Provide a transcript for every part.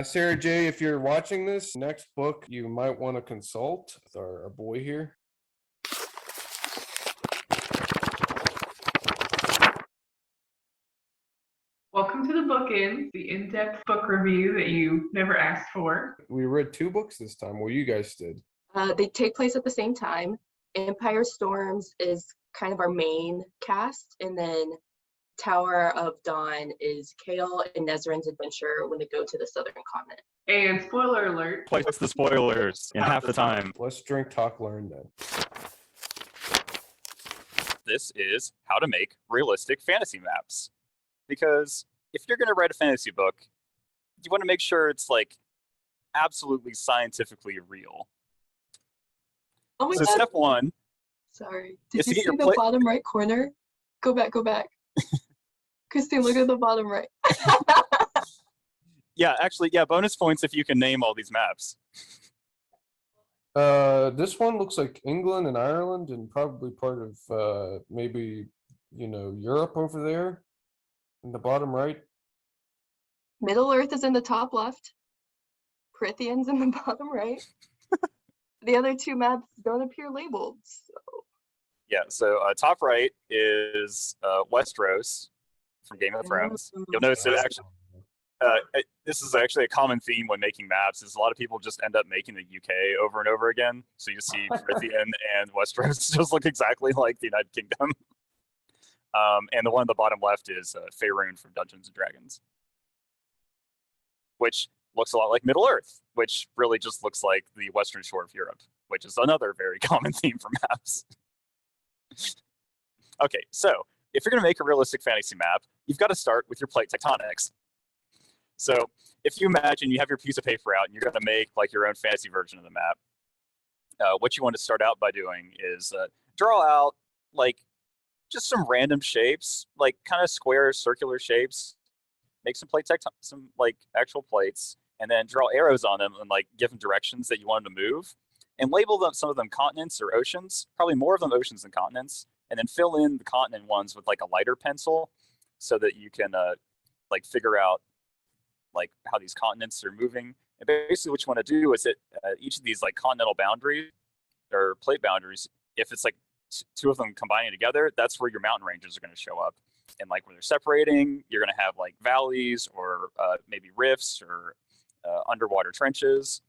Sarah J, if you're watching this, next book you might want to consult with our boy here. Welcome to the Bookends, the in-depth book review that you never asked for. We read 2 books this time. Well, you guys did. They take place at the same time. Empire Storms is kind of our main cast, and then Tower of Dawn is Kale and Nezrin's adventure when they go to the southern continent. And spoiler alert. Twice the spoilers in half the time. Let's drink, talk, learn then. This is how to make realistic fantasy maps. Because if you're going to write a fantasy book, you want to make sure it's like absolutely scientifically real. Oh my So god. step 1. Sorry. is Did to you get see your the bottom right corner? Go back. Christine, look at the bottom right. Yeah, actually, bonus points if you can name all these maps. This one looks like England and Ireland and probably part of maybe, Europe over there in the bottom right. Middle Earth is in the top left. Prithian's in the bottom right. The other 2 maps don't appear labeled. So top right is Westeros from Game of Thrones. You'll notice it actually. This is actually a common theme when making maps. Is a lot of people just end up making the UK over and over again. So you see Prithian and Westeros just look exactly like the United Kingdom. And the one on the bottom left is Faerun from Dungeons and Dragons, which looks a lot like Middle Earth, which really just looks like the western shore of Europe, which is another very common theme for maps. Okay, so if you're going to make a realistic fantasy map, you've got to start with your plate tectonics. So if you imagine you have your piece of paper out and you're going to make like your own fantasy version of the map, what you want to start out by doing is draw out like just some random shapes, like kind of square, circular shapes. Make some some like actual plates, and then draw arrows on them and like give them directions that you want them to move, and label them some of them continents or oceans. Probably more of them oceans than continents, and then fill in the continent ones with like a lighter pencil, so that you can like figure out like how these continents are moving. And basically, what you want to do is that each of these like continental boundaries or plate boundaries, if it's like 2 of them combining together, that's where your mountain ranges are going to show up. And like when they're separating, you're going to have like valleys or maybe rifts or underwater trenches.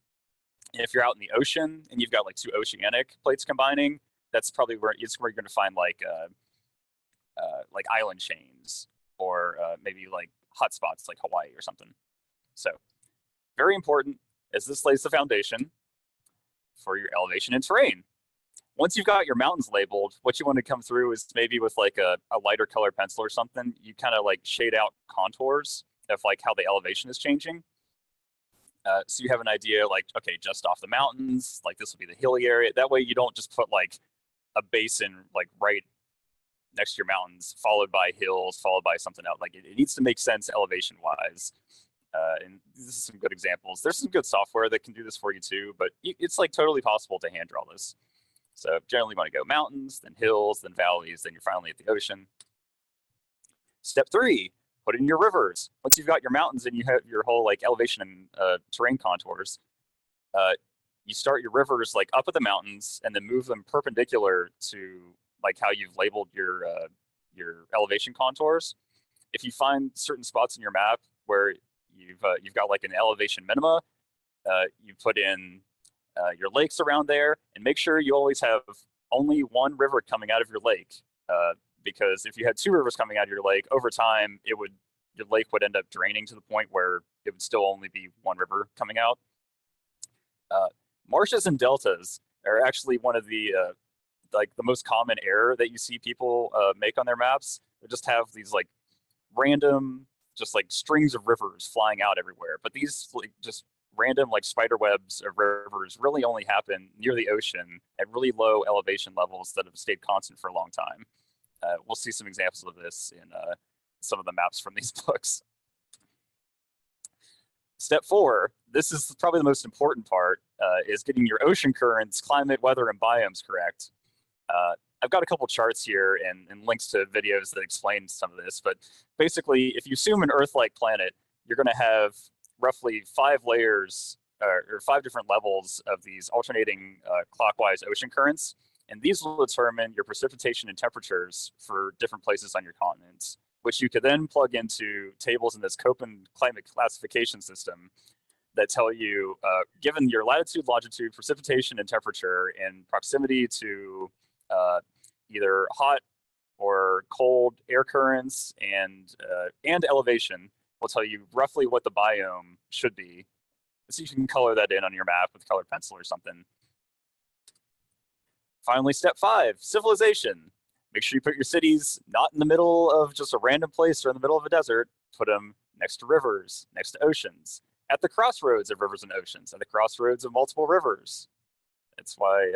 And if you're out in the ocean and you've got like 2 oceanic plates combining, that's probably where you're going to find like island chains or maybe like hotspots like Hawaii or something. So very important, as this lays the foundation for your elevation and terrain. Once you've got your mountains labeled, what you want to come through is maybe with like a lighter color pencil or something, you kind of like shade out contours of like how the elevation is changing. So you have an idea like, okay, just off the mountains, like this will be the hilly area. That way you don't just put like a basin like right next to your mountains, followed by hills, followed by something else. Like it needs to make sense elevation wise. And this is some good examples. There's some good software that can do this for you too, but it's like totally possible to hand draw this. So generally you want to go mountains, then hills, then valleys, then you're finally at the ocean. Step 3, put in your rivers. Once you've got your mountains and you have your whole like elevation and terrain contours, you start your rivers like up at the mountains and then move them perpendicular to like how you've labeled your elevation contours. If you find certain spots in your map where you've got like an elevation minima, you put in your lakes around there, and make sure you always have only one river coming out of your lake, because if you had 2 rivers coming out of your lake, over time your lake would end up draining to the point where it would still only be one river coming out. Marshes and deltas are actually one of the like the most common error that you see people make on their maps. They just have these like random, just like strings of rivers flying out everywhere, but these like just random like spider webs of rivers really only happen near the ocean at really low elevation levels that have stayed constant for a long time. We'll see some examples of this in some of the maps from these books. Step 4, this is probably the most important part, is getting your ocean currents, climate, weather, and biomes correct. I've got a couple charts here and links to videos that explain some of this, but basically if you assume an Earth-like planet, you're going to have roughly 5 layers or 5 different levels of these alternating clockwise ocean currents. And these will determine your precipitation and temperatures for different places on your continents, which you could then plug into tables in this Köppen climate classification system that tell you, given your latitude, longitude, precipitation, and temperature, and proximity to either hot or cold air currents and elevation, will tell you roughly what the biome should be. So you can color that in on your map with a colored pencil or something. Finally, step 5, civilization. Make sure you put your cities not in the middle of just a random place or in the middle of a desert. Put them next to rivers, next to oceans, at the crossroads of rivers and oceans, at the crossroads of multiple rivers. That's why,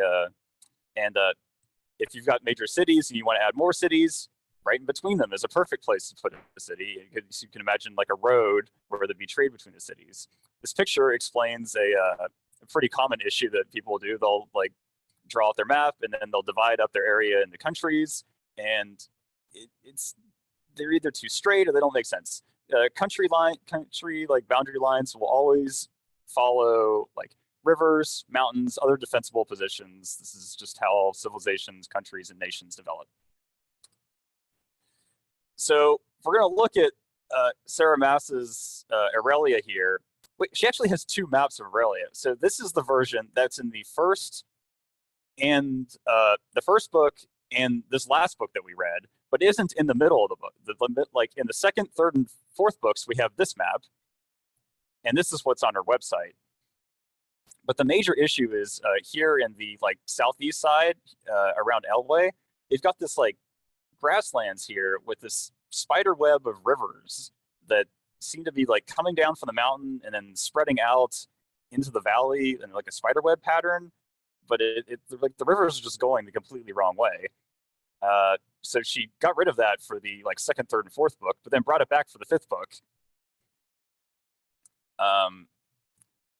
if you've got major cities and you want to add more cities, right in between them is a perfect place to put a city. You can imagine like a road where there'd be trade between the cities. This picture explains a pretty common issue that people do. They'll like draw out their map and then they'll divide up their area into countries, and they're either too straight or they don't make sense. Country like boundary lines will always follow like rivers, mountains, other defensible positions. This is just how civilizations, countries, and nations develop. So we're going to look at Sarah Maas's Aurelia here. Wait, she actually has 2 maps of Aurelia. So this is the version that's in the first book and this last book that we read, but isn't in the middle of the book. Like in the 2nd, 3rd, and 4th books, we have this map, and this is what's on our website. But the major issue is here in the like southeast side around Elway, they've got this like grasslands here with this spider web of rivers that seem to be like coming down from the mountain and then spreading out into the valley in like a spider web pattern. But like the rivers are just going the completely wrong way. So she got rid of that for the like 2nd, 3rd, and 4th book, but then brought it back for the 5th book.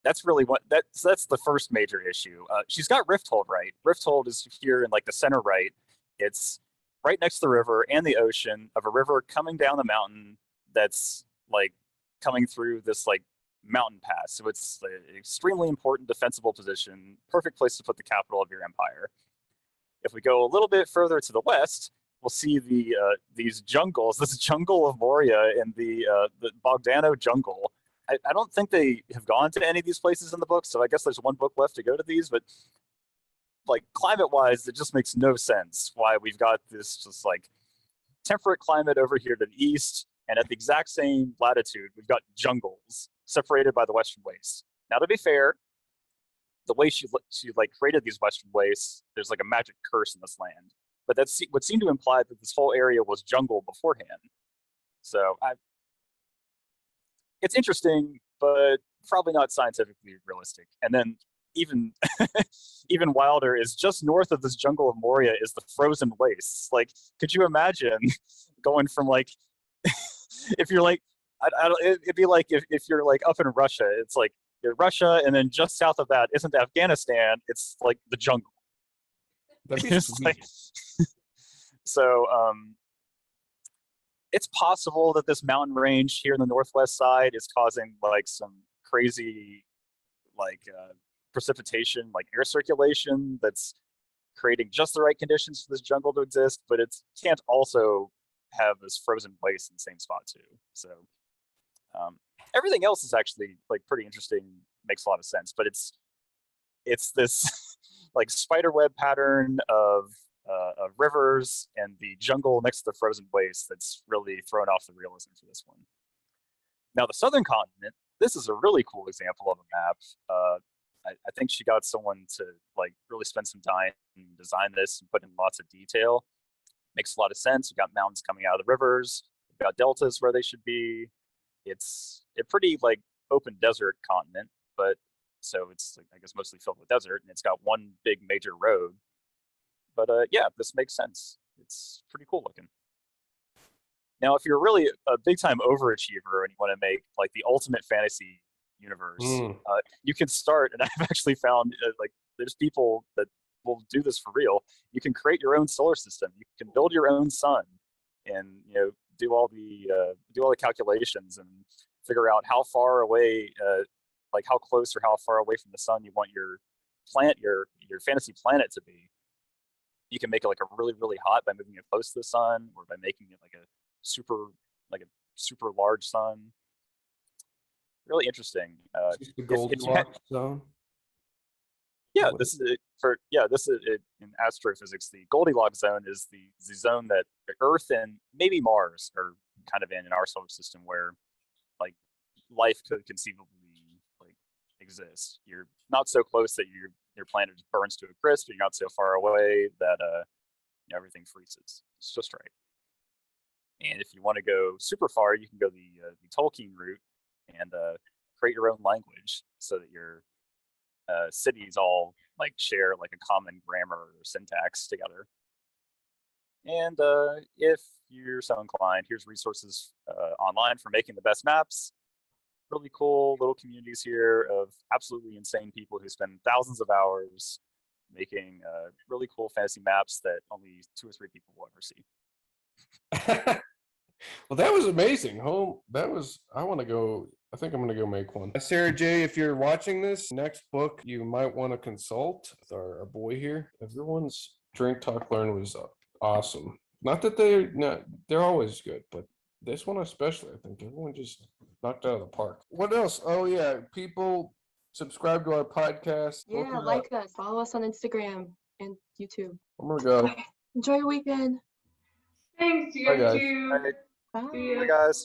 That's really that's the first major issue. She's got Rifthold right. Rifthold is here in like the center right. It's right next to the river and the ocean of a river coming down the mountain that's like coming through this like mountain pass. So it's an extremely important defensible position, perfect place to put the capital of your empire. If we go a little bit further to the west, we'll see these jungles, this jungle of Moria and the Bogdano jungle. I don't think they have gone to any of these places in the book, so I guess there's 1 book left to go to these, but like climate-wise, it just makes no sense why we've got this just like temperate climate over here to the east, and at the exact same latitude, we've got jungles separated by the Western Wastes. Now, to be fair, the way she like created these Western Wastes, there's like a magic curse in this land, but that would seem to imply that this whole area was jungle beforehand. So it's interesting, but probably not scientifically realistic. And then even even wilder is just north of this jungle of Moria is the frozen wastes. Like, could you imagine going from like, if you're like, it'd be like if you're like up in Russia, it's like you're Russia, and then just south of that isn't Afghanistan, it's like the jungle. That'd be sweet. Like, so it's possible that this mountain range here in the northwest side is causing like some crazy like precipitation, like air circulation that's creating just the right conditions for this jungle to exist, but it can't also have this frozen waste in the same spot too. So everything else is actually like pretty interesting, makes a lot of sense, but it's this like spider web pattern of rivers and the jungle next to the frozen waste that's really thrown off the realism for this one. Now, the southern continent, this is a really cool example of a map. I think she got someone to like really spend some time and design this and put in lots of detail. Makes a lot of sense. We've got mountains coming out of the rivers. We've got deltas where they should be. It's a pretty like open desert continent, but so it's like, I guess mostly filled with desert, and it's got 1 big major road. But yeah, this makes sense. It's pretty cool looking. Now, if you're really a big time overachiever and you want to make like the ultimate fantasy universe, you can start, and I've actually found like there's people that will do this for real. You can create your own solar system. You can build your own sun, and do all the calculations and figure out how far away, like how close or how far away from the sun you want your fantasy planet to be. You can make it like a really, really hot by moving it close to the sun, or by making it like a super large sun. Really interesting. Just the if you Goldilocks zone. Yeah, What- this is it in astrophysics. The Goldilocks zone is the zone that Earth and maybe Mars are kind of in our solar system, where like life could conceivably like exist. You're not so close that your planet just burns to a crisp, but you're not so far away that everything freezes. It's just right. And if you want to go super far, you can go the Tolkien route and create your own language, so that your cities all like share like a common grammar or syntax together. And if you're so inclined, here's resources online for making the best maps. Really cool little communities here of absolutely insane people who spend thousands of hours making really cool fantasy maps that only 2 or 3 people will ever see. Well, that was amazing. I want to go. I think I'm going to go make one. Sarah J, if you're watching this, next book you might want to consult with our boy here. Everyone's Drink Talk Learn was awesome. Not that they're always good, but this one especially, I think everyone just knocked out of the park. What else? Oh yeah, people subscribe to our podcast. Look Yeah, it like up. us. Follow us on Instagram and YouTube. I'm gonna go. Enjoy your weekend. Thanks, you Bye, guys guys. too. All right, Bye. See ya. bye guys.